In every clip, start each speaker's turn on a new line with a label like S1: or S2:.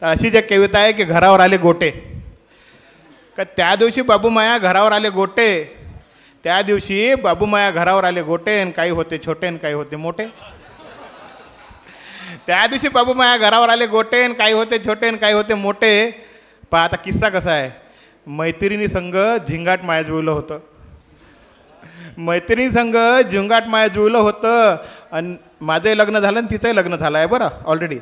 S1: तर अशी जी कविता आहे की घरावर आले गोटे. का त्या दिवशी बाबूमाया घरावर आले गोटे. त्या दिवशी बाबूमाया घरावर आले गोटे आणि काही होते छोटे आणि काही होते मोठे. त्या दिवशी बाबूमाया घरावर आले गोटे आणि काही होते छोटे आणि काही होते मोठे. पहा आता किस्सा कसा आहे. मैत्रिणी संघ झिंगाट माया जुळलं होतं. मैत्रिणी संघ झिंगाट माया जुळलं होतं आणि माझंही लग्न झालं आणि तिचंही लग्न झालं आहे बरं ऑलरेडी.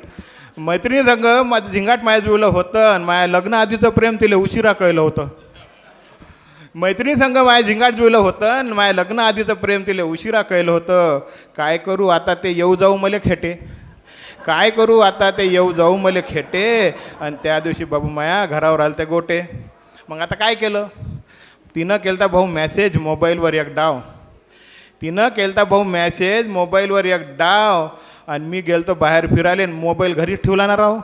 S1: मैत्रिणी संघ माझं झिंगाट माया जुळलं होतं आणि माझ्या लग्न आधीचं प्रेम तिला उशिरा कळलं होतं. मैत्रिणी संघ माझ्या झिंगाट जुळलं होतं आणि माझ्या लग्न आधीचं प्रेम तिला उशिरा कळलं होतं. काय करू आता ते येऊ जाऊ मले खेटे. काय करू आता ते येऊ जाऊ मले खेटे. आणि त्या दिवशी बाबूमाया घरावर आले ते गोटे. मग आता काय केलं. तिनं केलता भाऊ मॅसेज मोबाईलवर एक डाव. तिनं केलता भाऊ मॅसेज मोबाईलवर एक डाव आणि मी गेलतो बाहेर फिरायला आणि मोबाईल घरीच ठेवला ना राव.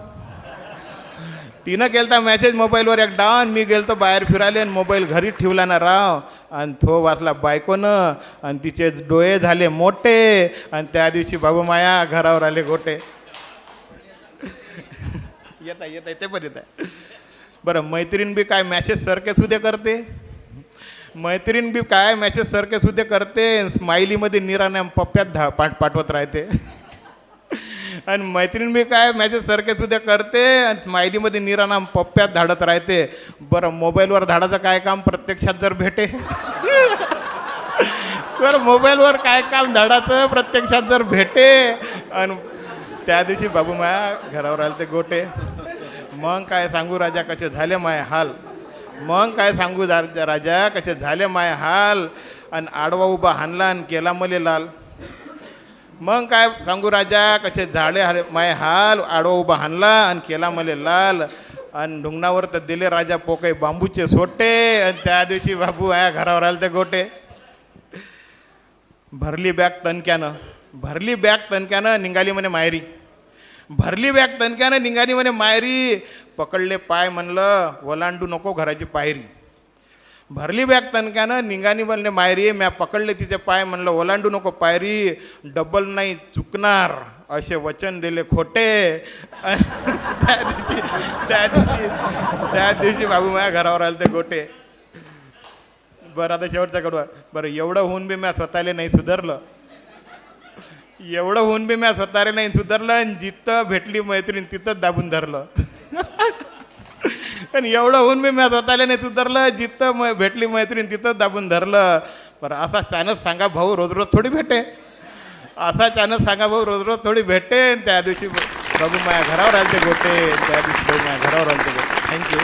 S1: तिनं केलता मॅसेज मोबाईलवर एक डाव आणि मी गेलतो बाहेर फिरायला आणि मोबाईल घरीच ठेवला ना राव. आणि तो वाचला बायकोनं आणि तिचे डोळे झाले मोठे आणि त्या दिवशी बाबूमाया घरावर आले गोटे. येत आहे ते पण येत आहे. बरं मैत्रीण बी काय मॅसेज सारखे सुद्धा करते. मैत्रीण बी काय मॅसेज सारखे सुद्धा करते. स्माइलीमध्ये निराण्या पप्प्यात पाठवत राहते. आणि मैत्रीण बी काय मॅसेज सारखे सुद्धा करते आणि स्माइलीमध्ये निराणा पप्प्यात धाडत राहते. बरं मोबाईलवर धाडाचं काय काम प्रत्यक्षात जर भेटे. बरं मोबाईलवर काय काम धाडाचं प्रत्यक्षात जर भेटे. आणि त्या दिवशी बाबूमाया घरावर आले ते गोटे. मग काय सांगू राजा कसे झाले माय हाल. मग काय सांगू राजा कसे झाले माय हाल. आणि आडवा उभा हाणला आणि केला मले लाल. मग काय सांगू राजा कसे झाले माय हाल. आडवा उभा हाणला आणि केला मले लाल. आणि ढुंगणावर तर दिले राजा पोकळे बांबूचे सोटे. आणि त्या दिवशी बाबू आया घरावर आले ते गोटे. भरली बॅग तणक्यानं निघाली म्हणे मायरी. भरली बॅग तणक्यानं निघाली म्हणे मायरी. पकडले पाय म्हणलं ओलांडू नको घराची पायरी. भरली बॅग तणक्यानं निघाली म्हणले मायरी. म्या पकडले तिचे पाय म्हणलं ओलांडू नको पायरी. डबल नाही चुकणार असे वचन दिले खोटे. त्या दिवशी बाबूमाया घरावर आले ते गोटे. बरं आता शेवटचा कडवा. बरं एवढं होऊन बी म्या स्वतःला नाही सुधारलं. एवढं होऊन बी म्या स्वतःला नाही सुधारलं. आणि जिथं भेटली मैत्रीण तिथंच दाबून धरलं. पण एवढं होऊन बी म्या स्वतःला नाही सुधारलं. जिथं भेटली मैत्रीण तिथंच दाबून धरलं. बरं असा चानस सांगा भाऊ रोज रोज थोडी भेटे. असा चानस सांगा भाऊ रोज रोज थोडी भेटे. त्या दिवशी बाबूमाया घरावर आले ते गोटे. त्या दिवशी बाबूमाया घरावर आले ते गोटे. थँक्यू.